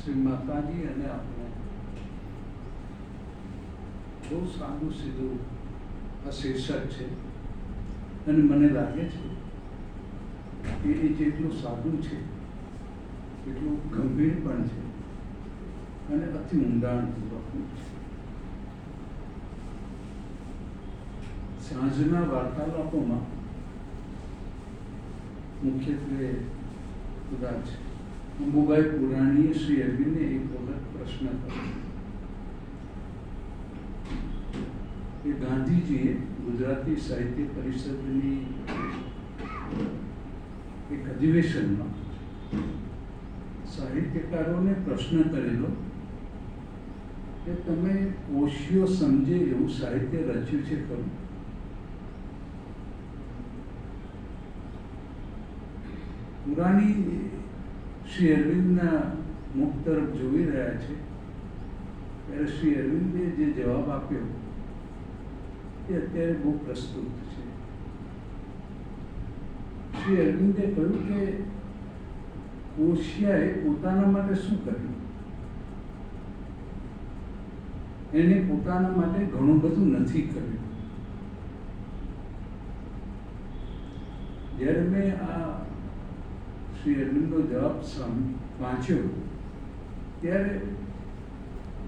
શ્રી માતાજી અને આપણે બહુ સારું સીધું આ શીર્ષક છે અને મને લાગે છે કે એ જેટલું સાદું છે એટલું ગંભીર પણ છે અને અતિ ઊંડાણપૂર્વકનું છે. સાંજના વાર્તાલાપોમાં મુખ્યત્વે કદાચ અંબુબાઈ પુરાણીએ શ્રી અરવિંદને એક વખત પ્રશ્ન કર્યો કે ગાંધીજીએ ગુજરાતી સાહિત્ય પરિષદની એક અધિવેશનમાં સાહિત્યકારોને પ્રશ્ન કરેલો કે તમે ઓશિયો સમજે એવું સાહિત્ય રચ્યું છે ખરું? પુરાણી શ્રી અરવિંદના મુખ તરફ જોઈ રહ્યા છે ત્યારે શ્રી અરવિંદે જે જવાબ આપ્યો એ અત્યારે બહુ પ્રસ્તુત છે. શ્રી અરવિંદે કહ્યું કે ઓશિયાએ પોતાના માટે શું કર્યું? એને પોતાના માટે ઘણું બધું નથી કર્યું. જ્યારે મેં આ શ્રી અરવિંદનો જવાબ વાંચ્યો ત્યારે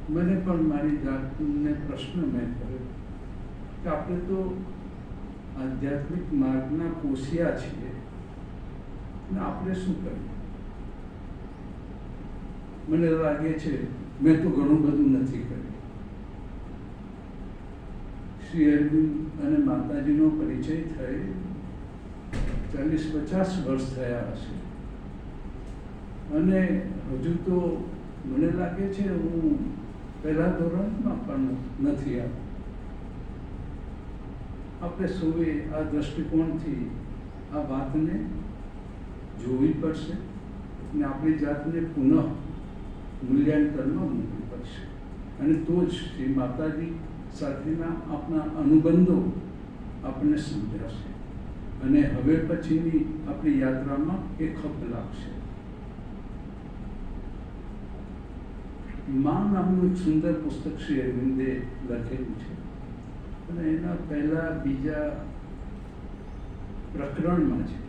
મને પણ મારી જાતને પ્રશ્ન મેં કર્યો કે આપણે તો આધ્યાત્મિક માર્ગના કોશિયા છીએ અને આપણે શું કર્યું? મને લાગે છે મેં તો ઘણું બધું નથી કર્યું. શ્રી અરવિંદ અને માતાજીનો પરિચય થઈ 40-50 વર્ષ થયા હશે અને હજુ તો મને લાગે છે હું પહેલા ધોરણમાં પણ નથી આવ્યો. આપણે સૌએ આ દ્રષ્ટિકોણથી આ વાતને જોવી પડશે અને આપણી જાતને પુનઃ મૂલ્યાંકનમાં મૂકવી પડશે અને તો જ શ્રી માતાજી સાથેના આપણા અનુબંધો આપણને સમજાશે અને હવે પછીની આપણી યાત્રામાં એ ખપ લાગશે. માં નામનું એક સુંદર પુસ્તક શ્રી અરવિંદે લખેલું છે અને એના પહેલા બીજા પ્રકરણમાં છે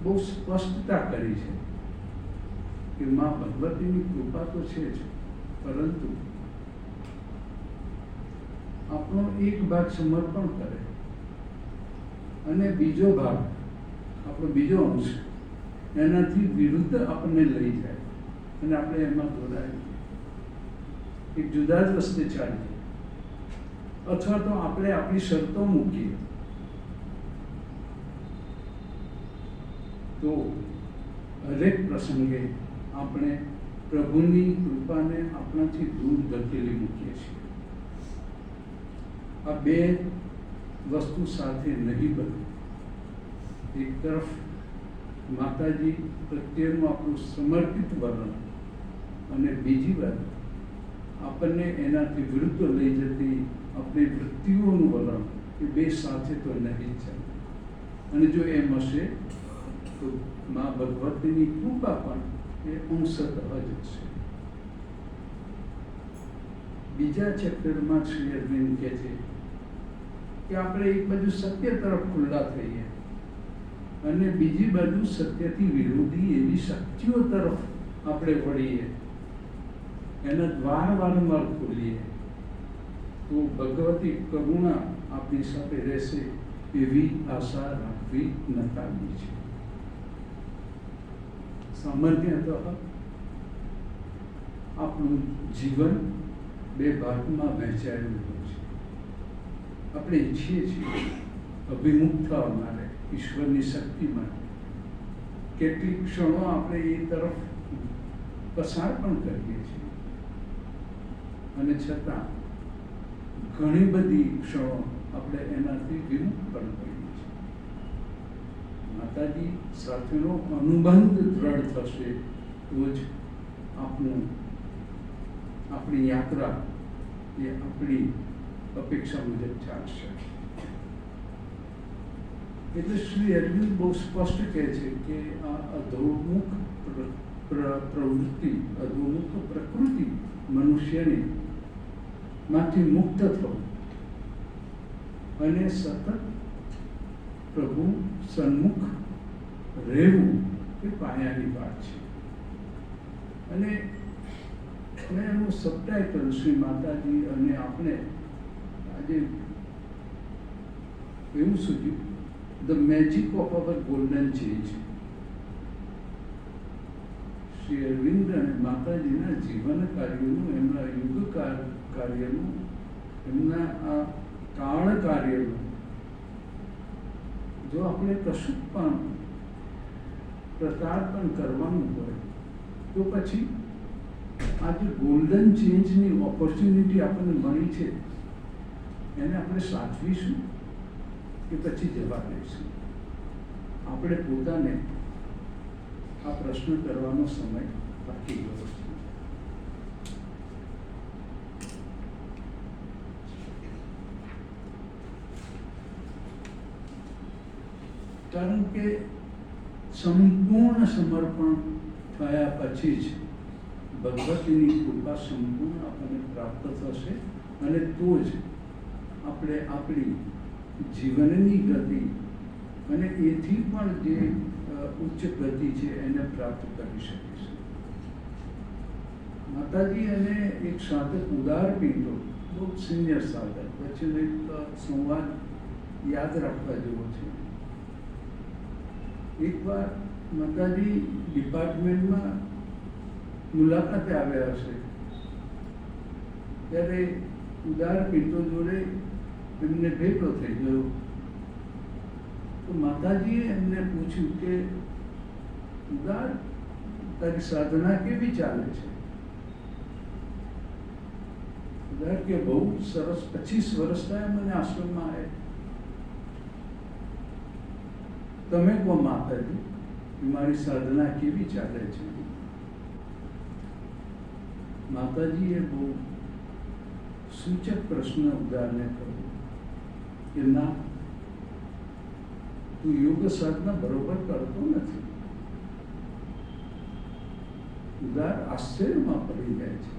બહુ સ્પષ્ટતા કરી છે કે માં ભગવતીની કૃપા તો છે જ, પરંતુ આપણો એક ભાગ સમર્પણ કરે અને બીજો ભાગ, આપણો બીજો અંશ એનાથી વિરુદ્ધ આપણને લઈ જાય અને આપણે એમાં દોરાય એક જુદા જ રસ્તે ચાલીએ અથવા તો આપણે આપણી શરતો મૂકીએ તો હરેક પ્રસંગે આપણે પ્રભુની કૃપાને આપણાથી દૂર ધકેલી મૂકીએ છીએ. આ બે વસ્તુ સાથે નહીં બને. એક તરફ માતાજી પ્રત્યેનું આપણું સમર્પિત વર્ણન અને બીજી બાજુ આપણને એનાથી વિરુદ્ધ લઈ જતી આપણી વૃત્તિઓનું વલણ, એ બે સાથે તો નહીં ચાલે. અને જો એમ હશે તો મા ભગવતીની કૃપા પણ એ અંશતઃ જ હશે. બીજા ચેપ્ટરમાં શ્રી અરવિંદ કહે છે કે આપણે એક બાજુ સત્ય તરફ ખુલ્લા થઈએ અને બીજી બાજુ સત્યથી વિરોધી એવી શક્તિઓ તરફ આપણે વળીએ, એના દ્વાર વારંવાર ખોલીએ તો ભગવતી કરુણા આપણી સાથે રહેશે એવી આશા રાખવી નકામી છે. સામાન્યતઃ આપણું જીવન બે ભાગમાં વહેંચાયેલું હોય છે. આપણે ઈચ્છીએ છીએ અભિમુખ થવા માટે, ઈશ્વરની શક્તિ માટે. કેટલીક ક્ષણો આપણે એ તરફ પસાર પણ કરીએ છીએ અને છતાં ઘણી બધી ક્ષણો આપણે એનાથી વિમુખ પણ કરીએ છીએ. માતાજી સાથેનો અનુબંધ દ્રઢ થશે તો જ આપણી યાત્રા એ આપણી અપેક્ષા મુજબ ચાલશે. એટલે શ્રી અરવિંદ બહુ સ્પષ્ટ કહે છે કે આ અધોમુખ પ્રવૃત્તિ, અધોમુખ પ્રકૃતિ મનુષ્યની માંથી મુક્ત થવું અને સતત પ્રભુ સન્મુખ રહેવું એ પાયાની વાત છે. અને મેં એનું સબટાઇટલ શ્રી માતાજી અને આપણે આજે એવું સૂચ્યું, the magic of our golden change. Shri Aurobindo અને માતાજીના જીવન કાર્યનું, એમના યુગ કાર્યનું, એમના આ કાળ કાર્યનું જો આપણે કશું પણ પ્રતાર્પણ કરવાનું હોય તો પછી આ જે ગોલ્ડન ચેન્જની ઓપોર્ચ્યુનિટી આપણને મળી છે એને આપણે સાચવીશું કે પછી જવા દઈશું? આપણે પોતાને આ પ્રશ્ન કરવાનો સમય બાકી ગયો છે. કારણ કે સંપૂર્ણ સમર્પણ થયા પછી જ ભગવતીની કૃપા સંપૂર્ણ આપણને પ્રાપ્ત થશે અને તો જ આપણે આપણી જીવનની ગતિ અને એથી પણ જે ઉચ્ચ ગતિ છે એને પ્રાપ્ત કરી શકીશું. માતાજી અને એક સાધક ઉદાર પીતો, બહુ સિનિયર સાધક, વચ્ચેનો એક સંવાદ યાદ રાખવા જેવો છે. એકવાર માતાજી ડિપાર્ટમેન્ટમાં મુલાકાતે આવ્યા હશે ત્યારે ઉદાર પીતો જોડે એમને ભેટો થઈ ગયો. તો માતાજીએ એમને પૂછ્યું કે ઉદાર, તારી સાધના કેવી ચાલે છે? ઉદાર કે બહુ સરસ, 25 વર્ષ થયા મને આશ્રમમાં આવે. તમે કહો માતાજી, મારી સાધના કેવી ચાલે છે? માતાજીએ બહુ સૂચક પ્રશ્ન ઉદારને કર્યો કે ના, તું યોગ સાધના બરોબર કરતો નથી. ઉદાર આશ્ચર્યમાં પડી જાય છે.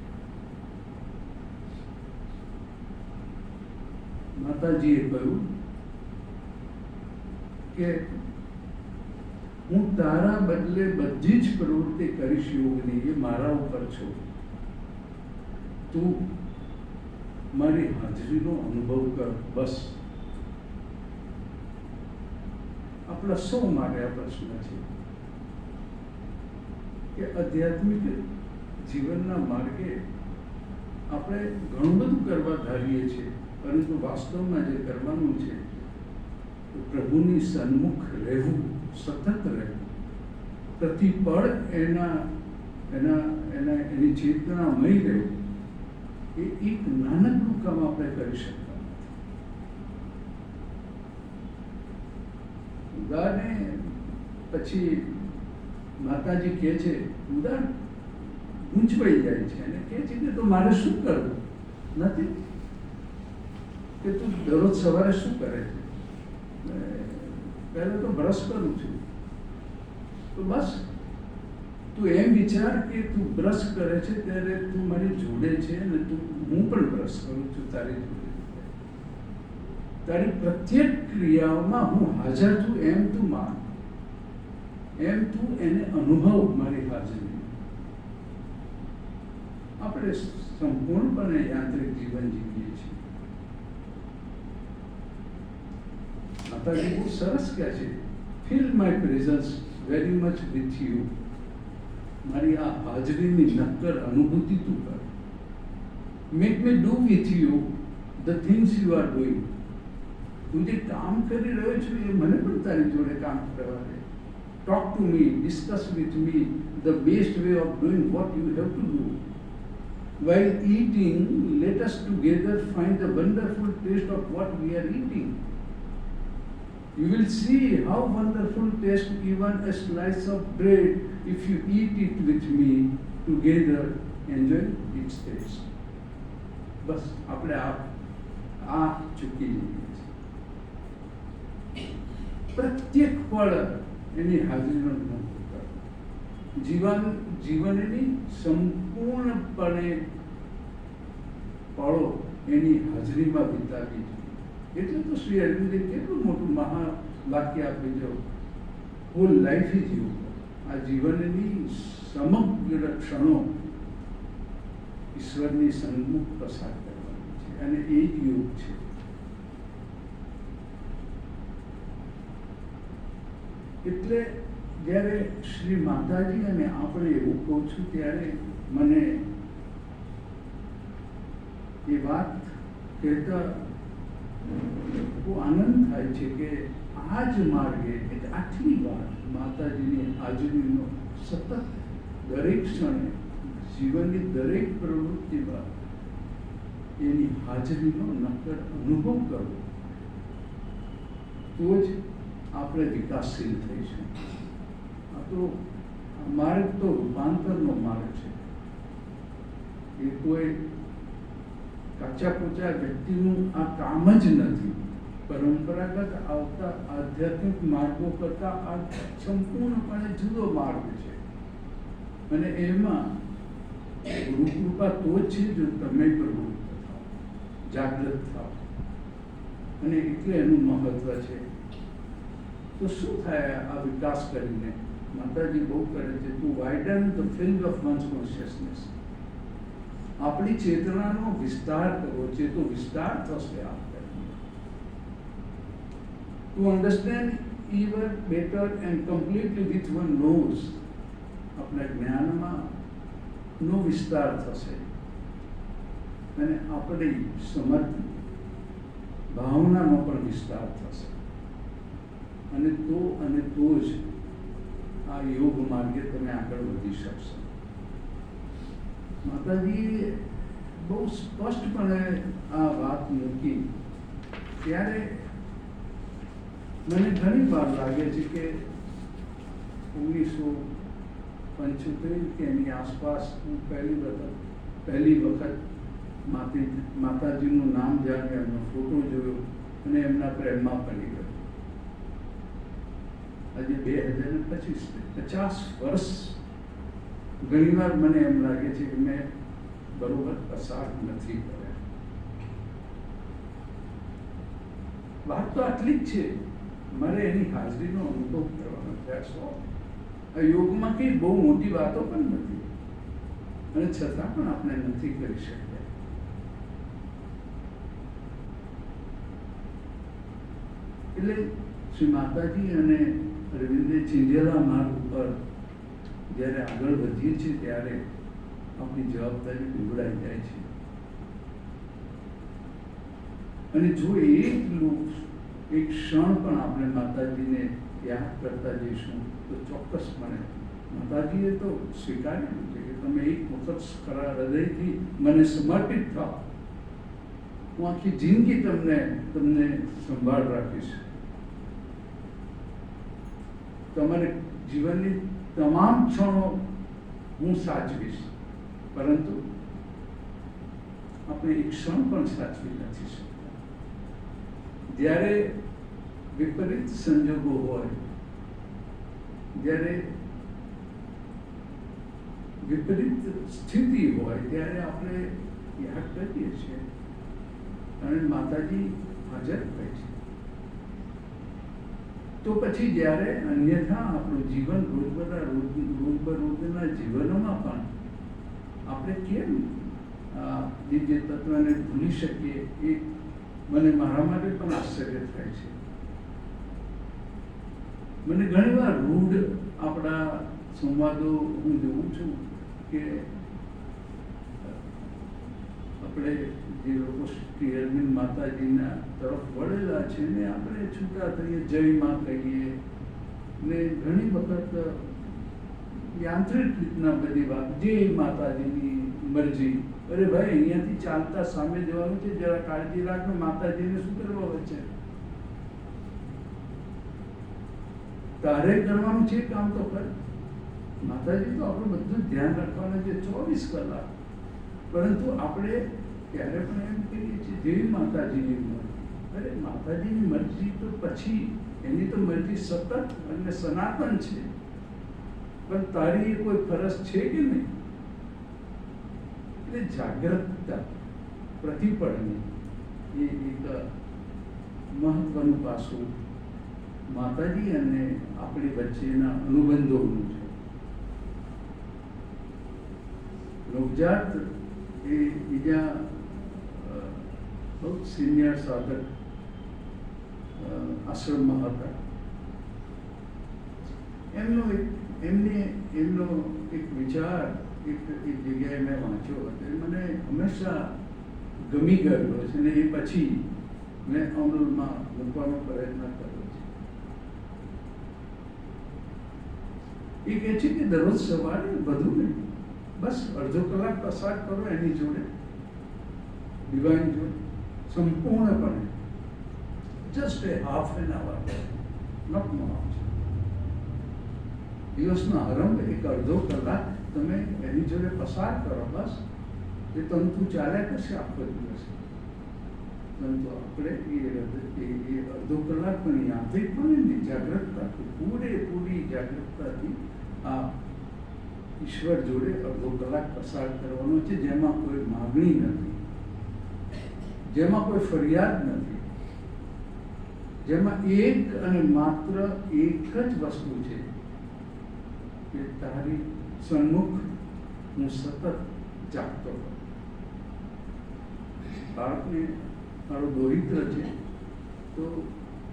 માતાજીએ કહ્યું કે હું તારા બદલે બધી જ પ્રવૃત્તિ કરીશ યોગની, એ મારા ઉપર છો. તું મારી હાજરીનો અનુભવ કર, બસ. આપણા સૌ માટે આ પ્રશ્ન છે કે આધ્યાત્મિક જીવનના માર્ગે આપણે ઘણું બધું કરવા ધારીએ છીએ, પરંતુ વાસ્તવમાં જે કરવાનું છે પ્રભુની સન્મુખ રહેવું, સતત રહેવું, પ્રતિપળ એની ચેતનામય રહેવું, એ એક નાનકડું કામ આપણે કરી શકતા નથી. ઉદાને પછી માતાજી કહે છે, ઉદા ગૂંચવાઈ જાય છે અને કહે છે કે તો મારે શું કરવું? નથી કે તું દરરોજ સવારે શું કરે છે? પહેલાં તો બ્રશ કરું છું. તો બસ તું એમ વિચાર કે તું બ્રશ કરે છે ત્યારે તું મારી જોડે છે અને હું પણ બ્રશ કરું છું તારી જોડે. તારી પ્રત્યેક ક્રિયાઓમાં હું હાજર છું એમ તું માન, એમ તું એને અનુભવ મારી હાજરી. આપણે સંપૂર્ણપણે યાંત્રિક જીવન જીવીએ છીએ. માતાજી બહુ સરસ કહે છે, feel my presence very much with you. મારી આ હાજરીની નક્કર અનુભૂતિ તું કર. Make me do with you the things you are doing. તું જે કામ કરી રહ્યો છું એ મને પણ તારી જોડે કામ કરવા દે. Talk to me, discuss with me the best way of doing what you have to do. While eating, let us together find the wonderful taste of what we are eating. You will see how wonderful taste even a slice of bread if you eat it with me together, enjoy its taste. બસ આપણે આ ચૂકી જઈએ છીએ. પ્રત્યેક પળ એની હાજરીનો અનુભવ કરો. જીવનની સંપૂર્ણપણે પળો એની હાજરીમાં વિતાવી જોઈએ. એટલે તો શ્રી અરવિંદે કેટલું મોટું મહાવાક્ય આપી જો હોલ લાઈફ ઇઝ યોગ. આ જીવનની સમગ્ર ક્ષણો ઈશ્વરની સન્મુખ પસાર કરવાની છે અને એ જ યોગ છે. એટલે જ્યારે શ્રી માતાજી અને આપણે એવું કહું છું ત્યારે મને એ વાત કહેતા બહુ આનંદ થાય છે કે આ જ માર્ગે આટલી વાર માતાજીની હાજરીનો સતત દરેક ક્ષણે જીવનની દરેક પ્રવૃત્તિમાં એની હાજરીનો નક્કર અનુભવ કરવો, તો જ આપણે વિકાસશીલ થઈશું. આ તો માર્ગ તો રૂપાંતરનો માર્ગ છે. એ કોઈ કાચા પોચા વ્યક્તિનું આ કામ જ નથી. પરંપરાગત આવતા આધ્યાત્મિક માર્ગો કરતાં આ સંપૂર્ણપણે જુદો માર્ગ છે અને એમાં ગુરુકૃપા તો જ છે જો તમે પ્રવૃત્ત થાઓ, જાગૃત થાઓ, અને એટલે એનું મહત્વ છે. તો શું થાય આ વિકાસ કરીને? માતાજી બહુ કરે છે, to widen the field of one's consciousness. આપણી ચેતનાનો વિસ્તાર કરવો, ચેતો વિસ્તાર થશે આ. To understand even better and completely which one knows, આપણા જ્ઞાનમાં નો વિસ્તાર થશે અને આપણી સમર્થ ભાવનાનો પણ વિસ્તાર થશે અને તો જ આ યોગ માર્ગે તમે આગળ વધી શકશો. માતાજીએ બહુ સ્પષ્ટપણે આ વાત મૂકી ત્યારે મને ઘણી વાર લાગે છે કે 1975 કે એની આસપાસ હું પહેલી વખત માતાજીનું નામ જાણ્યું, એમનો ફોટો જોયો અને એમના પ્રેમમાં પડી ગયો. આજે 2025 50 વર્ષ ઘણીવાર મને એમ લાગે છે કે મેં બરોબર પસાર નથી કર્યા. વાત તો આટલી જ છે, મારે એની હાજરીનો અનુભવ કરવાનો પ્રયાસ હોય. આ યોગમાં કંઈ બહુ મોટી વાતો પણ નથી અને છતાં પણ આપણે નથી કરી શકતા. એટલે શ્રી માતાજી અને અરવિંદે ચીંધેલા માર્ગ ઉપર જ્યારે આગળ વધીએ છીએ ત્યારે આપણી જવાબદારી દોડાઈ જાય છે. અને જો એક ક્ષણ પણ આપણે માતાજીને યાદ કરતા જઈશું તો ચોક્કસપણે માતાજીએ તો સ્વીકાર્યું છે કે તમે એક વખત ખરા હૃદયથી મને સમર્પિત થાઓ, હું આખી જિંદગી તમને સંભાળ રાખીશ. તમારે જીવનની તમામ ક્ષણો હું સાચવીશ. પરંતુ આપણે એક ક્ષણ પણ સાચવી નથી શકતા. જ્યારે વિપરીત સંજોગો હોય, જ્યારે વિપરીત સ્થિતિ હોય ત્યારે આપણે યાદ કરીએ છીએ અને માતાજી હાજર હોય છે. તો પછી જ્યારે અન્યથા આપણું જીવન રોજબરોજના જીવનોમાં પણ આપણે કેમ દિવ્ય તત્વને ભૂલી શકીએ, એ મને મારા માટે પણ આશ્ચર્ય થાય છે. મને ઘણીવાર રૂઢ આપણા સંવાદો હું જોઉં છું કે આપણે જે લોકો શ્રી અરવિંદ માતાજીના તરફ વળેલા છે ને આપણે છૂટા થઈએ, જય માં કહીએ ને ઘણી વખત યાંત્રિક રીતના બધી વાત, જય માતાજીની મરજી. અરે ભાઈ, અહીંયાથી ચાલતા સામે જવાનું છે, જરા કાળજી રાખ ને માતાજીને શું કરવા વચ્ચે? તારે કરવાનું છે કામ તો કર. માતાજી તો આપણું બધું ધ્યાન રાખવાનું છે 24 કલાક. પરંતુ આપણે ત્યારે પણ એમ કહીએ છીએ જેવી માતાજીની મરજી. અરે માતાજીની મરજી તો પછી, એની તો મરજી સતત અને સનાતન છે. પણ તારી એ કોઈ ફરજ છે કે નહીં? એટલે જાગૃતતા પ્રતિપળની એ એક મહત્વનું પાસું માતાજી અને આપણી વચ્ચેના અનુબંધોનું છે. નવજાત એ બીજા બહુ સિનિયર સાધક આશ્રમમાં હતા. એમનો એક વિચાર એક જગ્યાએ મેં વાંચ્યો હતો, એ મને હંમેશા ગમી ગયેલો છે ને એ પછી મેં અમલમાં મૂકવાનો પ્રયત્ન કર્યો છે. એ કહે છે કે દરરોજ સવારે વધુ નહીં, બસ અડધો કલાક પસાર કરો એની જોડે, ડિવાઇન જોડે સંપૂર્ણપણે, just a half an hour, not more. દિવસનો આરંભ એક અડધો કલાક તમે એની જોડે પસાર કરો, બસ એ તંતુ ચાલ્યા કરશે આખો દિવસ. પરંતુ આપણે એ અડધો કલાક પણ યાંત્રિક પણ એની જાગૃતતાથી, પૂરેપૂરી જાગૃતતાથી આ ઈશ્વર જોડે અડધો કલાક પસાર કરવાનો છે, જેમાં કોઈ માગણી નથી, જેમાં કોઈ ફરિયાદ નથી, જેમાં એક અને માત્ર એક જ વસ્તુ છે કે તારી સન્મુખ હું સતત જાગતો હતો. બાળકને મારો દોહિત્ર છે તો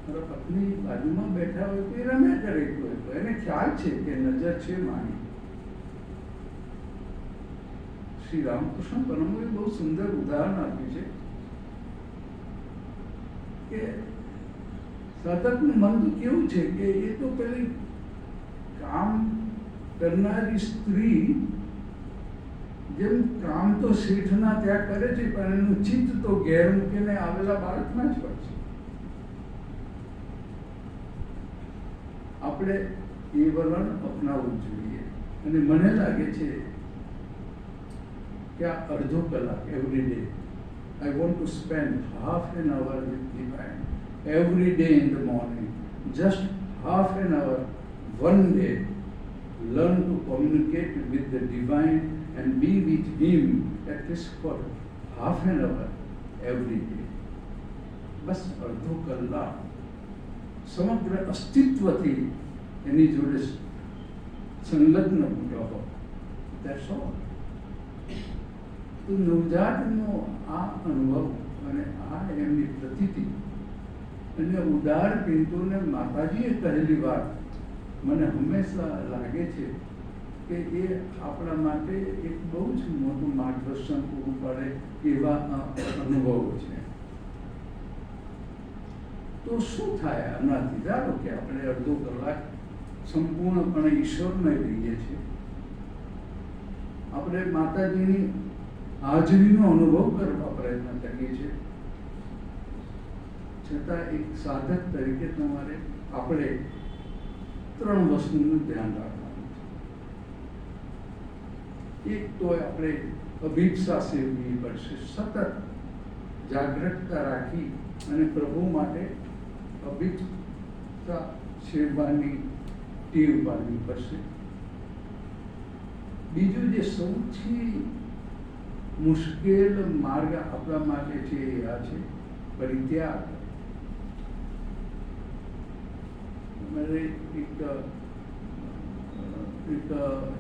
મારા પત્ની બાજુમાં બેઠા હોય તો એ રમ્યા કરે, એને ખ્યાલ છે કે નજર છે મારી. શ્રી રામકૃષ્ણ પરમહંસે બહુ સુંદર ઉદાહરણ આપ્યું છે કે સાધકનું મન તો કેવું છે કે એ તો પેલી કામ કરનારી સ્ત્રી જેમ કામ તો શેઠના ત્યાં કરે છે, પણ એનું ચિત્ત તો ઘેર મૂકીને આવેલા બાળકમાં જ હોય છે. આપણે એ વલણ અપનાવવું જોઈએ. અને મને લાગે છે કે આ અડધો કલાક every day, I want to spend half an hour with divine every day in the morning, just half an hour, one day, learn to communicate with the divine and be with him at least for half an hour every day. બસ અડધો કલાક સમગ્ર અસ્તિત્વથી એની જોડે સંલગ્ન રહો. That's all. તો નવજાતનો આ અનુભવ અને આ એમની પ્રતીતિ અને ઉદાર પિંતોને માતાજીએ કહેલી વાત મને હંમેશા લાગે છે કે એ આપણા માટે એક બહુ જ મોટું માર્ગદર્શન પૂરું પાડે એવા અનુભવો છે. તો શું થાય આનાથી? ધારો કે આપણે અડધો કલાક સંપૂર્ણપણે ઈશ્વરમય રહીએ છીએ, આપણે માતાજીની હાજરીનો અનુભવ કરવા પ્રયત્ન કરીએ છીએ, છતાં એક સાધક તરીકે તમારે આપણે 3 વસ્તુનું ધ્યાન રાખવાનું છે. એક તો આપણે અભિપ્સા સેવવી પડશે, સતત જાગૃતતા રાખી અને પ્રભુ માટે અભિપ્સા સેવવાની ટેવ પાડવી પડશે. બીજું જે સૌથી મુશ્કેલ માર્ગ આપણા માટે છે એ આ છે પરિત્યાગ. એક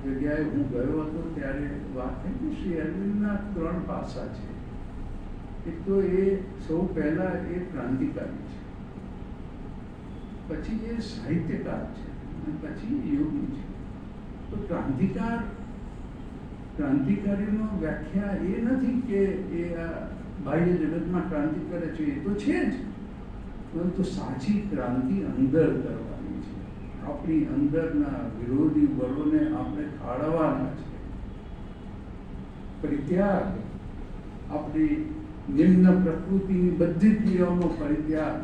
જગ્યાએ હું ગયો હતો ત્યારે વાત થઈ કે શ્રી અરવિંદના 3 પાસા છે. એક તો એ સૌ પહેલા એ ક્રાંતિકારી છે, પછી એ સાહિત્યકાર છે અને પછી યોગી છે. તો ક્રાંતિકારીનો વ્યાખ્યા એ નથી કે એ આ બાહ્ય જગતમાં ક્રાંતિ કરે છે, એ તો છે જ, પરંતુ સાચી ક્રાંતિ અંદર કરવાની છે. આપણી અંદરના વિરોધી બળોને આપણે ખાળવાના છે. પરિત્યાગ, આપણી નિમ્ન પ્રકૃતિની બધી ક્રિયાઓનો પરિત્યાગ,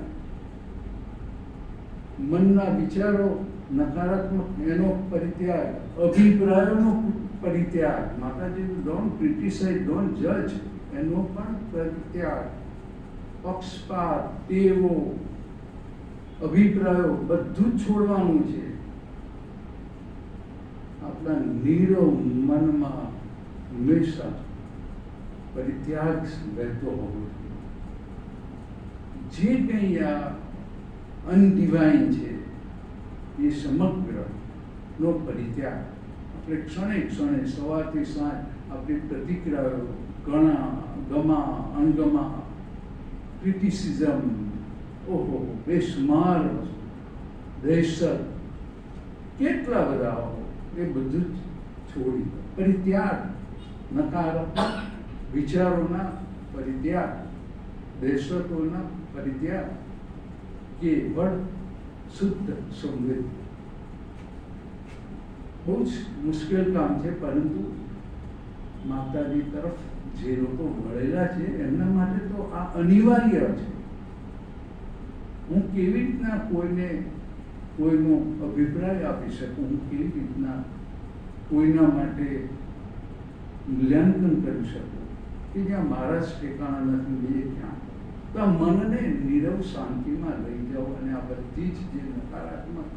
મનના વિચારો નકારાત્મક એનો પરિત્યાગ, અભિપ્રાયોનો પરિત્યાગ. માતાજી ડોન્ટ ક્રિટિસાઇઝ, ડોન્ટ જજ, એનો પણ પરિત્યાગ. પક્ષપાત, ટેવો, અભિપ્રાયો બધું જ છોડવાનું છે. આપણા નીરવ મનમાં હંમેશા પરિત્યાગ રહેતો હોવો જોઈએ. જે કંઈ આ અનડિવાઇન છે એ સમગ્રનો પરિત્યાગ. આપણે ક્ષણે ક્ષણે સવારથી સાંજ આપણી પ્રતિક્રિયાઓ, ગમા અણગમા, ક્રિટિસિઝમ, ઓહો બેસુમાર દહેશત, કેટલા બધા, એ બધું જ છોડી પરિત્યાગ, નકારાત્મક વિચારોના પરિત્યાગ, દહેશતોના પરિત્યાગ, કેવળ શુદ્ધ સંવેદ. બહુ જ મુશ્કેલ કામ છે, પરંતુ માતાજી તરફ જે લોકો વળેલા છે એમના માટે તો આ અનિવાર્ય છે. હું કેવી રીતના કોઈનો અભિપ્રાય આપી શકું, હું કેવી રીતના કોઈના માટે મૂલ્યાંકન કરી શકું કે જ્યાં મારા જ ઠેકાણા નથી, બીજે ક્યાં. તો આ મનને નીરવ શાંતિમાં લઈ જાઓ અને આ બધી જ જે નકારાત્મક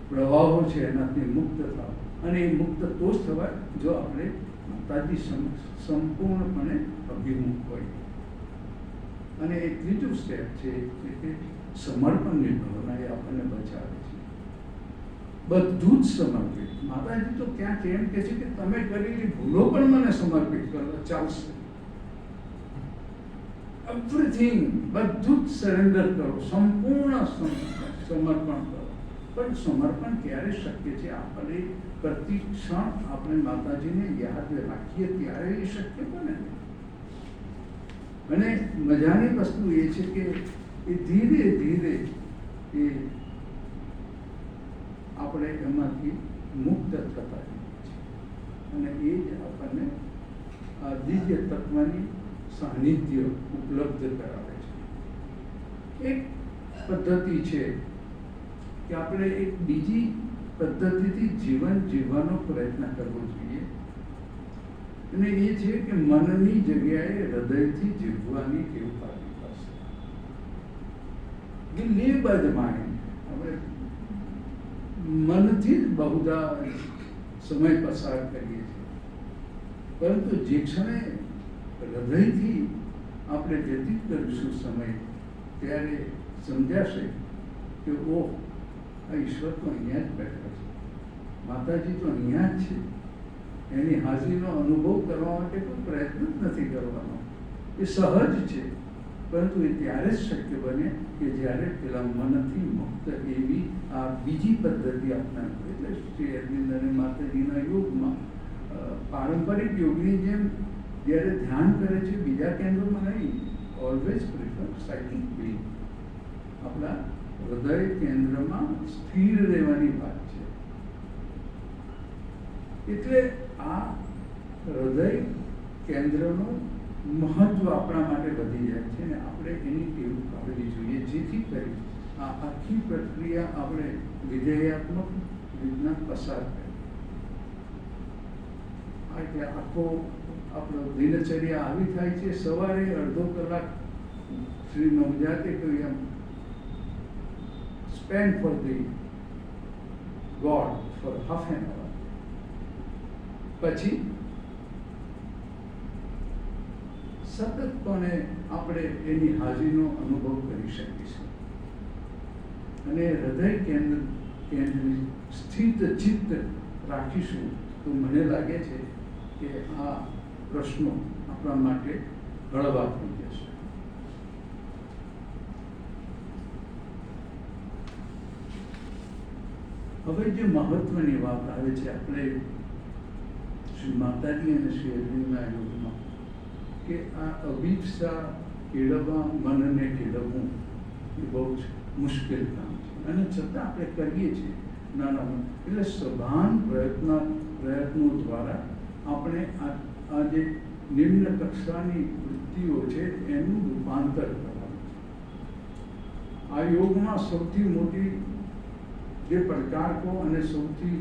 પ્રવાહો છે એનાથી મુક્ત થાવ. અને એ મુક્ત તો જ થવાય જો આપણે માતાજી સંપૂર્ણપણે અભિમુખ હોય. અને એ ત્રીજું સ્ટેપ છે કે સમર્પણની ભાવના, એ આપણને બચાવે છે. બધું જ સમર્પિત. માતાજી તો ક્યાંક એમ કહે છે કે તમે કરેલી ભૂલો પણ મને સમર્પિત કરો, ચાલશે. એવરીથિંગ, બધું જ સરેન્ડર કરો, સંપૂર્ણ સમર્પણ કરો. પણ સમર્પણ ક્યારે શક્ય છે? આપણે પ્રતિ ક્ષણ આપણે માતાજીને યાદ રાખીએ ત્યારે એ શક્ય બને. અને મજાની વસ્તુ એ છે કે એ ધીરે ધીરે એ આપણે એમાંથી મુક્ત થતા જઈએ છીએ. અને એ જ આપણને આ દિવ્ય તત્વની સાનિધ્ય ઉપલબ્ધ કરાવે છે. એક પદ્ધતિ છે કે આપણે એક બીજી પદ્ધતિથી જીવન જીવવાનો પ્રયત્ન કરવો જોઈએ, અને એ છે કે મનની જગ્યાએ હૃદયથી જીવવાની ટેવ પાડવી પડશે. We live by the mind. આપણે મનથી જ બહુધા સમય પસાર કરીએ છીએ, પરંતુ જે ક્ષણે હૃદયથી આપણે વ્યતીત કરીશું સમય, ત્યારે સમજાશે કે ઓહ, આ ઈશ્વર તો અહીંયા જ બેઠા છે, માતાજી તો અહીંયા જ છે. એની હાજરીનો અનુભવ કરવા માટે કોઈ પ્રયત્ન જ નથી કરવાનો, એ સહજ છે. પરંતુ એ ત્યારે જ શક્ય બને કે જ્યારે પેલા મનથી મુક્ત એવી આ બીજી પદ્ધતિ અપનાવી. એટલે શ્રી અરવિંદ અને માતાજીના યોગમાં પારંપરિક યોગની જેમ જ્યારે ધ્યાન કરે છે બીજા કેન્દ્રોમાં નહીં, ઓલવેઝ પ્રિફર સાયકિક બ્રીથ. આપણા હૃદય કેન્દ્રમાં સ્થિર રહેવાની વાત છે. એટલે આ હૃદય કેન્દ્રનું મહત્વ આપણા માટે વધી જાય છે અને આપણે એની ટેવ પાડવી જોઈએ, જેથી કરી આ આખી પ્રક્રિયા આપણે વિધેયાત્મક રીતના પસાર કરીએ. એટલે આખો આપણો દિનચર્યા આવી થાય છે. સવારે અડધો કલાક શ્રી નવજાતે કહ્યું એમ spend for the God for half an hour. પછી સતતપણે આપણે એની હાજરીનો અનુભવ કરી શકીશું અને હૃદય કેન્દ્રિત સ્થિત ચિત્ત રાખીશું. તો મને લાગે છે કે આ પ્રશ્નો આપણા માટે હળવા થઈ જશે. હવે જે મહત્વની વાત આવે છે આપણે શ્રી માતાજી અને શ્રી અરવિંદના યોગમાં, કે આ અભિપ્સા કેળવવા, મનને કેળવવું એ બહુ જ મુશ્કેલ કામ છે, અને છતાં આપણે કરીએ છીએ નાના. એટલે સભાન પ્રયત્નો દ્વારા આપણે આ જે નિમ્ન કક્ષાની વૃત્તિઓ છે એનું રૂપાંતર કરવાનું છે. આ યોગમાં સૌથી મોટી જે પડકાર કહો અને સૌથી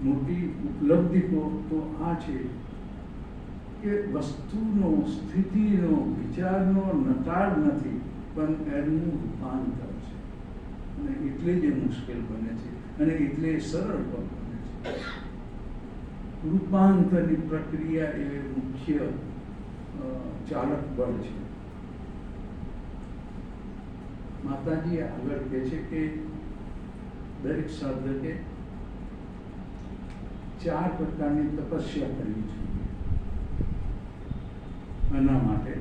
મોટી ઉપલબ્ધિ કહો તો આ છે કે વસ્તુનો, સ્થિતિનો, વિચારનો નકાર નથી, પણ એનું રૂપાંતર છે. અને એટલે જ એ મુશ્કેલ બને છે અને એટલે સરળ પણ બને છે. રૂપાંતરની પ્રક્રિયા એ મુખ્ય ચાલક બળ છે. માતાજી આગળ કહે છે કે દરેક સાધકે 4 પ્રકારની તપસ્યા કરવી જોઈએ. એના માટે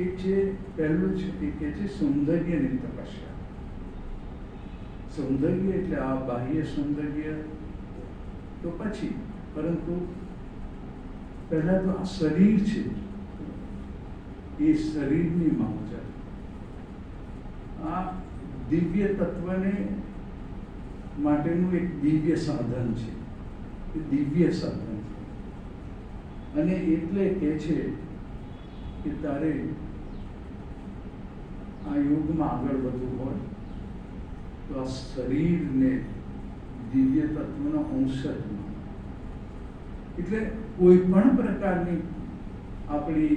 એક છે, પહેલું છે એ કહે છે સૌંદર્યની તપસ્યા. સૌંદર્ય એટલે આ બાહ્ય સૌંદર્ય તો પછી, પરંતુ પહેલા તો આ શરીર છે, એ શરીરની માવજત, આ દિવ્ય તત્વને માટેનું એક દિવ્ય સાધન છે. એ દિવ્ય સાધન છે. અને એટલે કહે છે કે તારે આ યુગમાં આગળ વધવું હોય તો આ શરીરને દિવ્ય તત્વનો અંશ જ માનો. એટલે કોઈ પણ પ્રકારની આપણી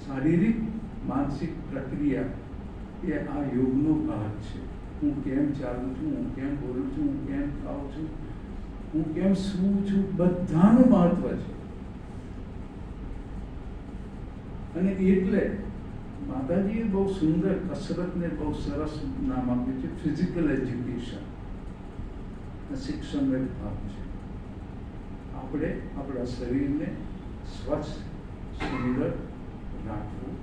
શારીરિક માનસિક પ્રક્રિયા એ આ યોગનો ભાગ છે. હું કેમ ચાલું છું, હું કેમ બોલું છું, હું કેમ ખાઉં છું, હું કેમ સૂવું છું, બધાનું મહત્વ છે. અને એટલે માતાજીએ બહુ સુંદર કસરતને બહુ સરસ નામ આપ્યું છે, ફિઝિકલ એજ્યુકેશન. શિક્ષણનો એક ભાગ છે. આપણે આપણા શરીરને સ્વચ્છ સુંદર રાખવું,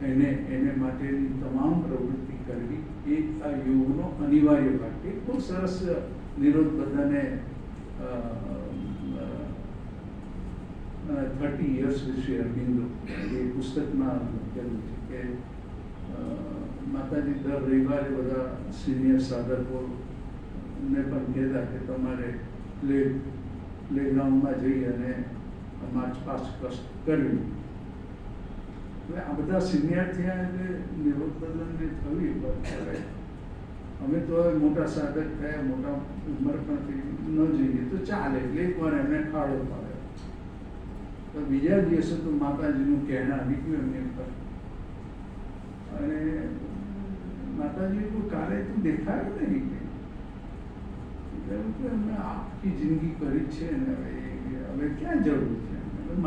એને માટેની તમામ પ્રવૃત્તિ કરવી એ આ યોગનો અનિવાર્ય ભાગ છે. બહુ સરસ નિરોધ બધાને 30 years વિશે અરવિંદો એ પુસ્તકમાં લખેલું છે કે માતાજી દર રવિવારે બધા સિનિયર સાધકોને પણ કહેતા કે તમારે પ્લેગ્રાઉન્ડમાં જઈ અને માર્ચ પાસ્ટ કરવી. હવે આ બધા સિનિયર થયા એટલે નિરોધ બદલને થવી પડે. અમે તો હવે મોટા સાધક થયા, મોટા ઉંમર પણ ન જઈએ તો ચાલે, એટલે એકવાર એમને ખાડો પાડે તો બીજા દિવસે તો માતાજીનું કહેણા આવી ગયું એમની ઉપર. અને માતાજી કોઈ કાલે તું દેખાયું નહીં કે અમે આખી જિંદગી કરી છે ને હવે ક્યાં જરૂર છે.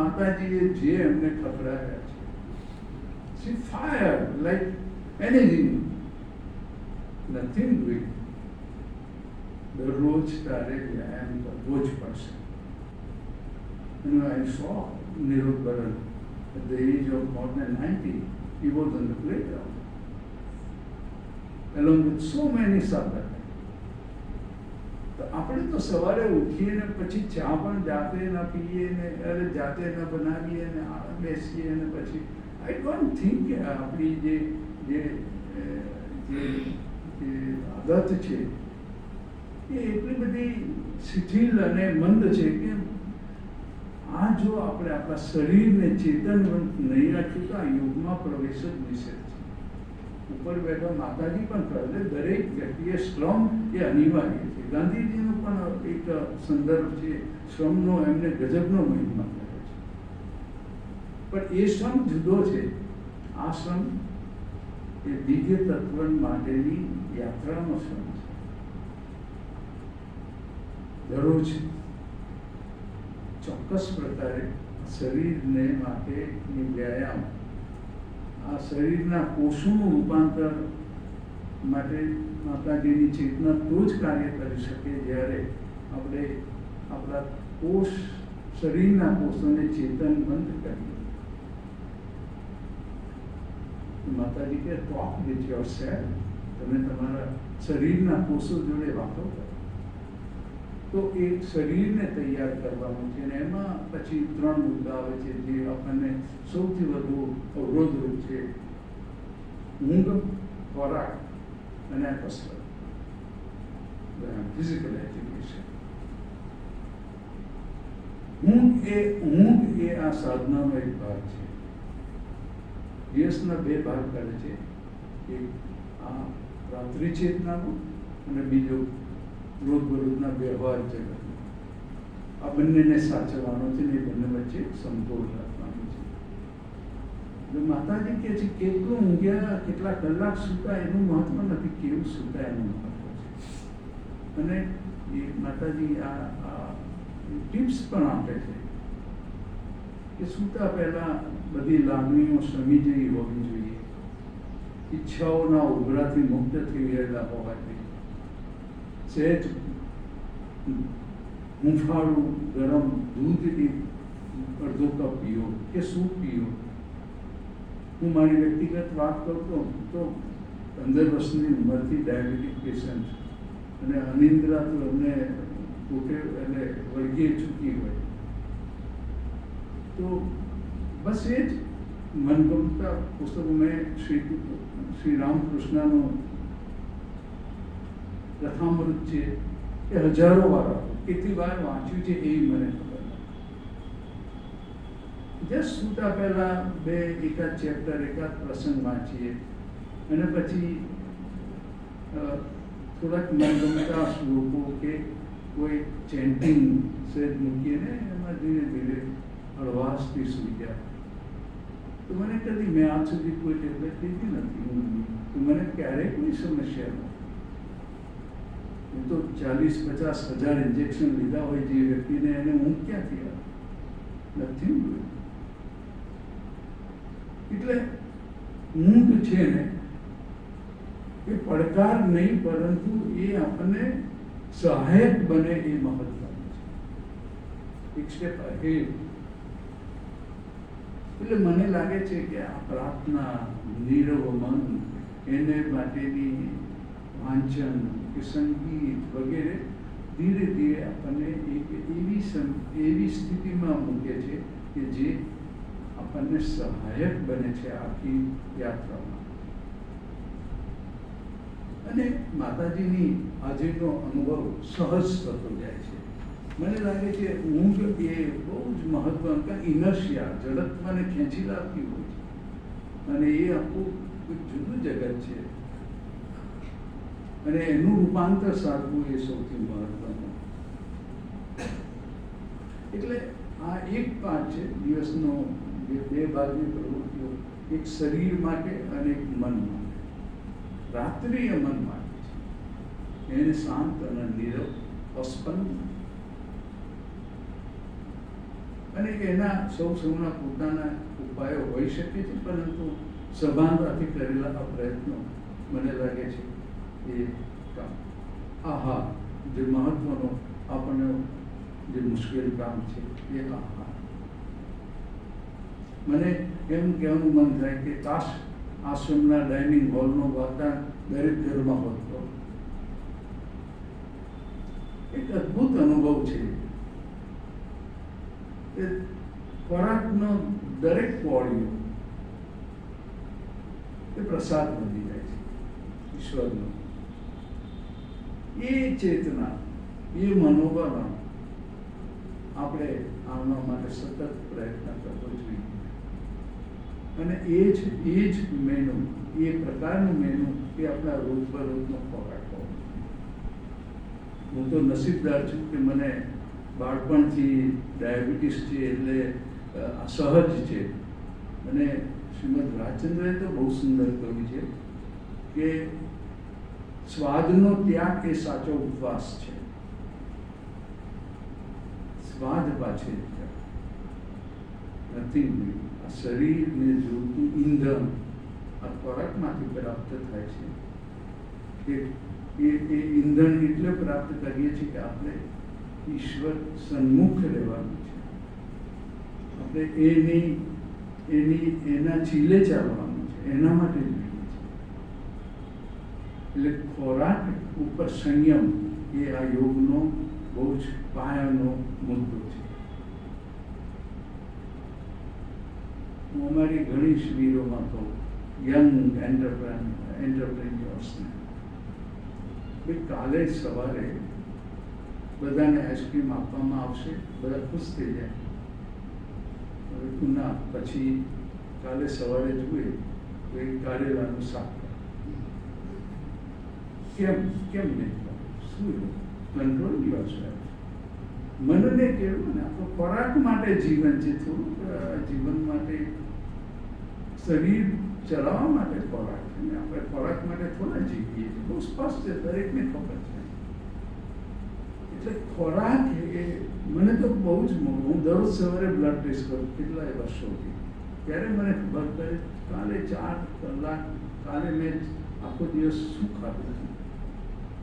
માતાજીએ જે એમને ખબરાયા છે, she fired like anything, nothing doing. દરરોજ તારે વ્યાયામ કરવો જ પડશે. And I saw Nirodh Baran at the age of more than 90. He was on the playground along with so many sadhaks. તો આપણે તો સવારે ઉઠીએ ને પછી ચા પણ જાતે ન પીએ ને જાતે ન બનાવીએ ને બેસીએ ને પછી આઈ ડોન્ટ થિંક કે આપણી જે આદત છે એ એટલી બધી શિથિલ અને મંદ છે કે આ જો આપણે આપણા શરીરને ચેતનવંત નહીં રાખ્યું તો આ યોગમાં પ્રવેશ જ નિષેધ છે. ઉપર બેઠા માતાજી પણ કહે દરેક વ્યક્તિએ શ્રમ એ અનિવાર્ય છે. ગાંધીજીનો પણ એક સંદર્ભ છે શ્રમનો, એમને ગજબનો મહિમા કહે છે. પણ એ શ્રમ જુદો છે. આ શ્રમ એ દિવ્ય તત્વ માટેની યાત્રાનો શ્રમ છે. દરરોજ ચોક્કસ પ્રકારે શરીરને માટેની વ્યાયામ, આ શરીરના કોષોનું રૂપાંતર માટે માતાજીની ચેતના તો જ કાર્ય કરી શકે જ્યારે આપણે આપણા કોષ, શરીરના કોષોને ચેતનબંધ કરીએ. માતાજી કે ટોક વિથ યોરસેલ્ફ, તમે તમારા શરીરના કોષો જોડે વાતો કરો. તો એ શરીરને તૈયાર કરવાનું છે. અને એમાં પછી 3 મુદ્દા આવે છે જે આપણને સૌથી વધુ અવરોધરૂપ છે: ઊંઘ, ખોરાક અને આ કસરત, ફિઝિકલ એજ્યુકેશન. ઊંઘ એ આ સાધનાનો એક ભાગ છે. દિવસના 2 ભાગ કરે છે, એક આ રાત્રિ ચેતનાનો અને બીજો રોજબરોજના વ્યવહાર જગત. આ બંનેને સાચવવાનો છે ને એ બંને વચ્ચે સમતોલ રાખવાનો છે. માતાજી કહે છે કેટલું ઊંઘ્યા, કેટલા કલાક સૂતા એનું મહત્વ નથી, કેવું સૂતા એનું મહત્વ છે. અને એ માતાજી આ ટિપ્સ પણ આપે છે કે સૂતા પહેલા બધી લાગણીઓ શમી જઈ હોવી જોઈએ, ઈચ્છાઓના ઉભરાથી મુક્ત થઈ ગયેલા હોવા જોઈએ, સહેજ હૂંફાળું ગરમ દૂધ અડધો કપ પીઓ કે સૂપ પીઓ. હું મારી વ્યક્તિગત વાત કરતો તો 15 વર્ષની ઉંમરથી ડાયાબિટીક પેશન્ટ અને અનિદ્રા તો અમને પોતે એટલે વળગી ચૂકી હોય, તો બસ એ જ મનગમતા પુસ્તકો મેં શ્રી રામકૃષ્ણનું કથામૃત છે એ હજારો વાર કેટલી વાર વાંચ્યું છે એ મને ખબર નથી. જસ્ટ સૂતા પહેલા એકાદ ચેપ્ટર એકાદ પ્રસંગ વાંચીએ અને પછી થોડાક મનગમતા શ્લોકો કે કોઈ ચેન્ટિંગ સેજ મૂકીએ ને એમાં ધીરે ધીરે હળવાશથી સૂઈ જાય. તો મને કદી મેં આજ સુધી કોઈ ટેબ્લેટ લીધી નથી ઊંઘની, તો મને ક્યારેય કોઈ સમસ્યા નથી. હું તો 40-50 હજાર ઇન્જેક્શન લીધા હોય જે વ્યક્તિને એને ઊંઘ ક્યાંથી આવે? નથી ઊંઘ. એટલે ઊંઘ છે ને એ પડકાર નહીં, પરંતુ એ આપણને સહાયક બને એ મહત્વનું છે, એક સ્ટેપ અહેડ. એટલે મને લાગે છે કે આ પ્રાર્થના, નીરવ મન, એને માટેની વાંચન કે સંગીત વગેરે ધીરે ધીરે આપણને એક એવી સ્થિતિમાં મૂકે છે કે જે આપણને સહાયક બને છે આખી યાત્રામાં. અને માતાજીની હાજરીનો અનુભવ સહજ થતો જાય છે. મને લાગે છે ઊંઘ એ બહુ જ મહત્વનું, કારણ ઇનર્શિયા ઝડપ મને ખેંચી લાવતી હોય છે અને એ આખું એક જુદું જગત છે અને એનું રૂપાંતર સાધવું એ સૌથી મહત્વનું. એટલે આ એક પાઠ છે દિવસનો, જે 2 ભાગની પ્રવૃત્તિઓ, એક શરીર માટે અને એક મન માટે. રાત્રિય મન માટે છે, એને શાંત અને નીરવ અસ્પન્ન, અને એના સૌના પોતાના ઉપાયો હોઈ શકે છે, પરંતુ સભાનતાથી કરેલા આ પ્રયત્નો મને લાગે છે એ કામ. આહાર જે મહત્વનો આપણને જે મુશ્કેલ કામ છે એ આહાર. મને એમ કહેવાનું મન થાય કે કાશ આશ્રમના ડાઇનિંગ હોલનો વાતાવરણ દરેક ઘરમાં હોતો. એક અદ્ભુત અનુભવ છે કે ખોરાકનો દરેક કોળીઓ એ પ્રસાદ બની જાય છે ઈશ્વરનો. એ ચેતના, એ મનોબળ આપણે આના માટે સતત પ્રયત્ન કરવો જોઈએ. અને એ જ મેનુ, એ પ્રકારનું મેનુ એ આપણા રોજબરોજનો ખોરાક હોવો. હું તો નસીબદાર છું કે મને બાળપણથી ડાયાબિટીસ છે એટલે સહજ છે. અને શ્રીમદ રાજચંદ્રએ તો બહુ સુંદર કહ્યું છે કે સ્વાદનો ત્યાગ એ સાચો ઉપવાસ છે. સ્વાદ પાછે નથી. આ શરીરને જોતું ઈંધણ આ ખોરાકમાંથી પ્રાપ્ત થાય છે. એ ઈંધણ એટલે પ્રાપ્ત કરીએ છીએ કે આપણે ઈશ્વર સન્મુખ રહેવાનું છે, આપણે એના ચીલે ચાલવાનું છે, એના માટે જોઈએ છે. એટલે ખોરાક ઉપર સંયમ એ આ યોગનો બહુ જ પાયાનો મુદ્દો છે. હું અમારી ઘણી શિબિરોમાં કહું યંગ એન્ટરપ્રેન્યોર્સને, કાલે સવારે બધાને આઈસ્ક્રીમ આપવામાં આવશે, બધા ખુશ થઈ જાય. હવે ના, પછી કાલે સવારે જોઈએ તો એ કારેલાનું શાક. કેમ નહીં? શું કંટ્રોલ યોરસેલ્ફ. મનને કેવું ને આપણો ખોરાક માટે જીવન છે, થોડુંક જીવન માટે શરીર ચલાવવા માટે ખોરાક છે ને. આપણે ખોરાક માટે થોડા જીવીએ છીએ, બહુ સ્પષ્ટ છે, દરેકને ખબર છે. એટલે ખોરાક એ મને તો બહુ જ હું દરરોજ સવારે બ્લડ ટેસ્ટ કરું કેટલાય વર્ષોથી. ત્યારે મને ખબર પડે કાલે 4 કલાક કાલે મેં આખો દિવસ શું ખાધું છે.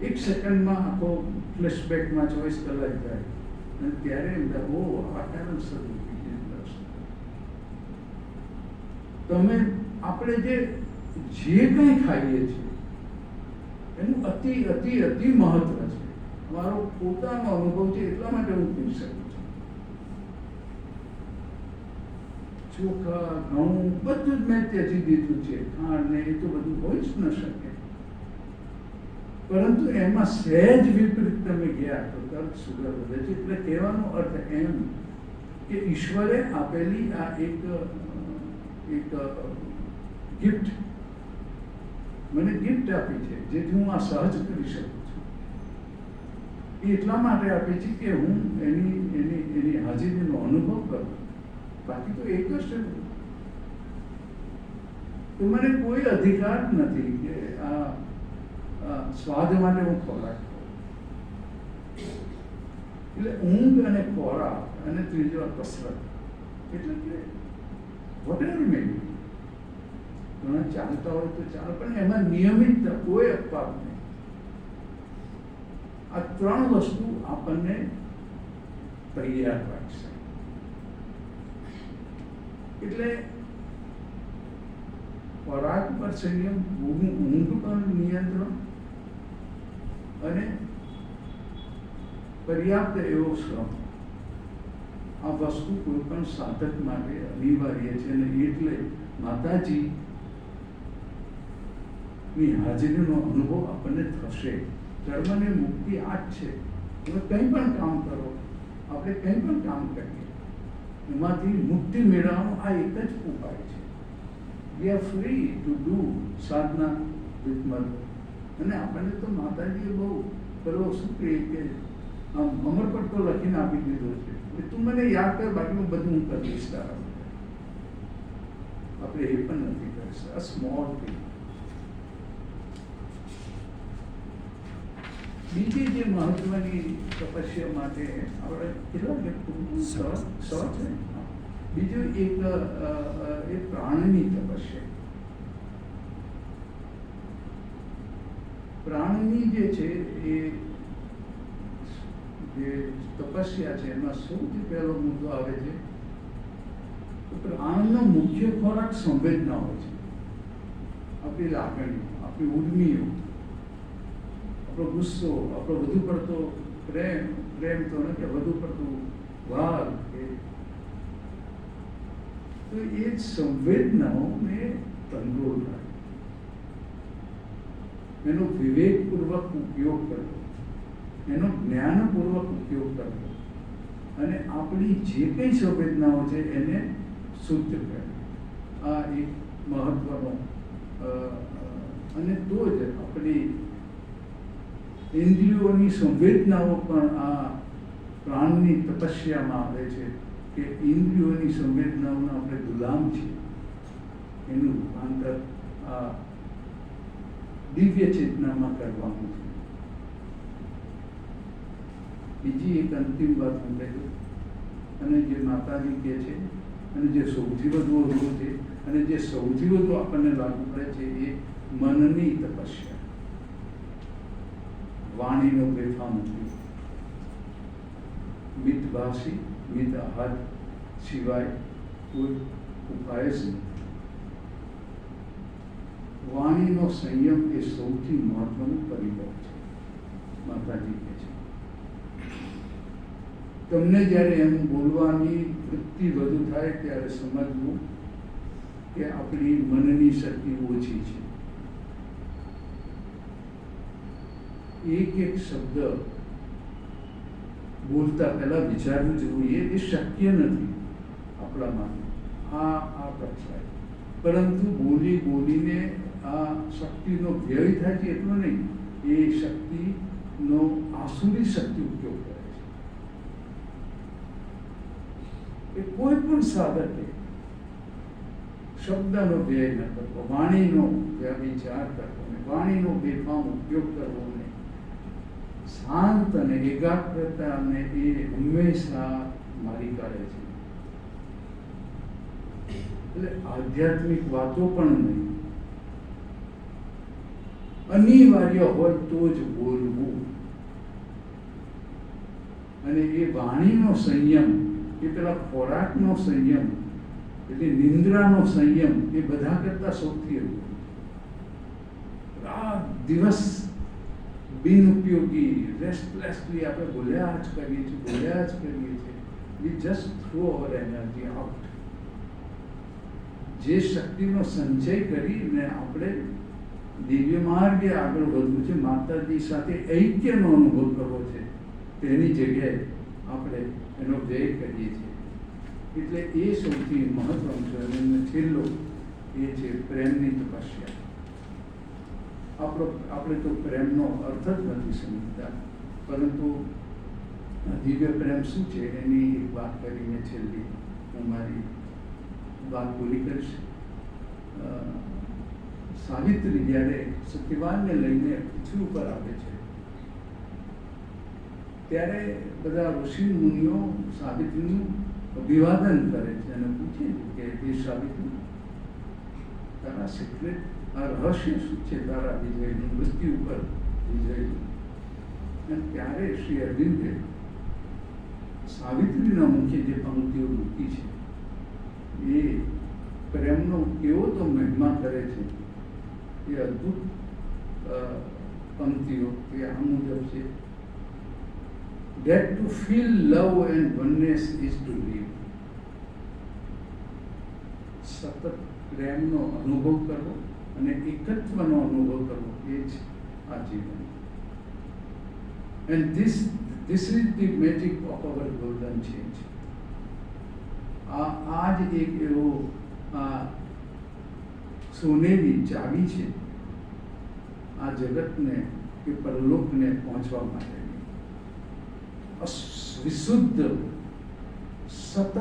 1 સેકન્ડમાં આખો ફ્લેશબેકમાં 24 કલાક જાય અને ત્યારે એમ થાય ઓ આ કારણસર તમે આપણે જે કંઈ ખાઈએ છીએ એનું અતિ અતિ અતિ મહત્વ છે. મારો પોતાનો અનુભવ છે એટલા માટે હું કહી શકું છું. ચોખા ઘઉં બધું જ મેં ત્યજી દીધું છે. ખાંડ ને એ તો બધું હોઈ જ ન શકે, પરંતુ એમાં સહેજ વિપરીત તમે ગયા તો તરત સુગર વધે છે. એટલે કહેવાનો અર્થ એમ કે ઈશ્વરે આપેલી આ એક ગિફ્ટ મને ગિફ્ટ આપી છે, જેથી હું આ સહજ કરી શકું છું. એ એટલા માટે આપી છે કે હું એની હાજરીનો અનુભવ કરું. બાકી તો એક જ છે. તો મને કોઈ અધિકાર નથી કે આ સ્વાદ માટે હું ખોરાક ખાઉં. એટલે ઊંઘ અને ખોરાક અને ત્રીજો કસરત, એટલે કે વોટેવર મેં ઘણા ચાલતા હોય તો ચાલે, પણ એમાં નિયમિતતા, કોઈ અપવાદ નહીં. આ 3 વસ્તુ આપણને તૈયાર રાખશે. એટલે ખોરાક પર સંયમ, ઊંઘ પર નિયંત્રણ અને પર્યાપ્ત એવો શ્રમ, આ વસ્તુ કોઈ પણ સાધક માટે અનિવાર્ય છે. અને એટલે માતાજી ની હાજરીનો અનુભવ આપણને થશે. કર્મની મુક્તિ આ જ છે. તમે કંઈ પણ કામ કરો, આપણે કંઈ પણ કામ કરીએ, એમાંથી મુક્તિ મેળવવાનો આ એક જ ઉપાય છે. We are free to do Sadhana with mother. અને આપણને તો માતાજીએ બહુ પેલો શું કહીએ કે આમ અમર પટ્ટો લખીને આપી દીધો છે કે તું મને યાદ કર, બાકી હું બધું હું કરીશ તારા. આપણે એ પણ નથી કરી શકતા. Small thing. બીજી જે મહત્વની તપસ્યા માટે આપણે કેટલા સહજ છે. બીજું એક પ્રાણની તપસ્યા. પ્રાણની જે છે એ જે તપસ્યા છે એમાં સૌથી પહેલો મુદ્દો આવે છે તો પ્રાણનો મુખ્ય ખોરાક સંવેદના હોય છે. આપણી લાગણીઓ, આપણી ઉર્મિઓ, આપણો ગુસ્સો, આપણો વધુ પડતો પ્રેમ તો નથી, વધુ પડતું વાલ, તો એ સંવેદનાઓને કંટ્રોલ રાખે, એનો વિવેકપૂર્વક ઉપયોગ કરવો, એનો જ્ઞાનપૂર્વક ઉપયોગ કરવો અને આપણી જે કંઈ સંવેદનાઓ છે એને શુદ્ધ કરવી. આ એક મહત્વનો અને તો જ આપણી ઇન્દ્રિયોની સંવેદનાઓ પણ આ પ્રાણની તપસ્યામાં આવે છે કે ઇન્દ્રિયોની સંવેદનાઓના આપણે ગુલામ છીએ. એનું રૂપાંતર આ દિવ્ય ચેતનામાં કરવાનું છે. બીજી એક અંતિમ વાત હું કહ્યું, અને જે માતાજી કહે છે અને જે સૌથી વધુ અઘરું છે અને જે સૌથી વધુ આપણને લાગુ પડે છે એ મનની તપસ્યા, વાણીનો બેફામ ઉપયોગ. મિતભાષી, મિત આહાર સિવાય કોઈ ઉપાય જ નથી. વાણીનો સંયમ એ સૌથી મહત્વનું પરિબળ છે. માતાજી કહે છે તમને જ્યારે એમ બોલવાની વૃત્તિ વધુ થાય ત્યારે સમજવું કે આપણી મનની શક્તિ ઓછી છે. એક શબ્દ બોલતા પહેલા વિચારવું જોઈએ, એ શક્ય નથી આપણામાં આ કક્ષાએ. પરંતુ બોલીને આ શક્તિનો વ્યય થાય છે એટલો નહીં, એ શક્તિનો આસુરી શક્તિ ઉપયોગ કરે છે. એ કોઈ પણ સાધકે શબ્દનો વ્યય ન કરવો, વાણીનો વિચાર કરવો, વાણીનો બેફામ ઉપયોગ કરવો નહીં. શાંત અને એકાગ્રતાને એ હંમેશા મારી કાઢે છે. એટલે આધ્યાત્મિક વાતો પણ નહીં, અનિવાર્ય હોય તો જ બોલવું. અને એ વાણીનો સંયમ, એ પેલા ખોરાકનો સંયમ, એટલે નિંદ્રાનો સંયમ, એ બધા કરતા સૌથી અઘરું. રાત દિવસ બિનઉપયોગી રેસ્ટલેસલી આપણે બોલ્યા જ કરીએ છીએ. We just throw our energy out. જે શક્તિનો સંચય કરીને આપણે દિવ્ય માર્ગે આગળ વધવું છે, માતાજી સાથે ઐક્યનો અનુભવ કરવો છે, તેની જગ્યાએ આપણે એનો વ્યય કરીએ છીએ. એટલે એ સૌથી મહત્વનું છે. અને છેલ્લો એ છે પ્રેમની તપસ્યા. આપણે તો પ્રેમનો અર્થ જ નથી સમજતા, પરંતુ દિવ્ય પ્રેમ શું છે એની એક વાત કરીને છેલ્લી હું મારી વાત પૂરી કરીશ. સાવિત્રી જ્યારે સત્યવાનને લઈને પૃથ્વી ઉપર આવે છે, ત્યારે બધા ઋષિ મુનિઓ સાવિત્રીનું અભિવાદન કરે છે અને પૂછે છે કે એ સાવિત્રી, તારા સિક્રેટ, આ રહસ્ય શું છે તારા વિજયનું, મૃત્યુ ઉપર વિજયનું? અને ત્યારે શ્રી અરવિંદે સાવિત્રીના મુખે જે પંક્તિઓ મૂકી છે, એ પ્રેમનો કેવો તો મહિમા કરે છે. એ અદ્ભુત પંક્તિઓ એ આ મુજબ છે: that to feel love and oneness is to live. સતત પ્રેમનો અનુભવ કરવો અને એકત્વનો અનુભવ કરવો એ જ આ જીવન. And this is the magic of our golden change. આ જ એક એવો સોનેરી ચાવી છે આ જગતને કે પરલોકને પહોંચવા માટે. વિશુદ્ધ, સતત,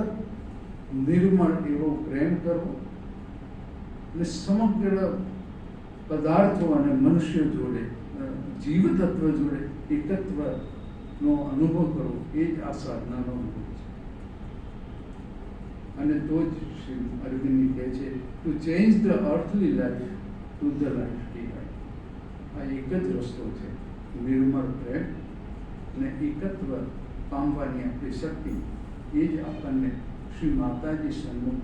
નિર્મળ એવો પ્રેમ કરવો અને સમગ્ર પદાર્થો અને મનુષ્ય જોડે, જીવતત્વ જોડે એકત્વનો અનુભવ કરવો, એ જ આ સાધનાનો અનુભવ છે. અને તો જ શ્રી અરવિંદ કહે છે to change the earthly life to the life divine. આ એક જ રસ્તો છે, નિર્મળ પ્રેમ અને એકત્વ પામવાની આપણી શક્તિ. એ જ આપણને શ્રી માતાજી સન્મુખ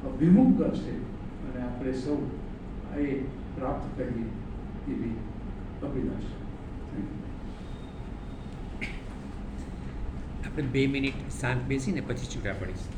અભિમુખ કરશે અને આપણે સૌ એ પ્રાપ્ત કરીએ એવી અભિલાષા. આપણે 2 મિનિટ શાંત બેસીને પછી છૂટા પડીશું.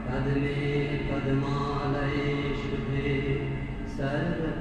पद्मे पद्मालये शुभे सर्व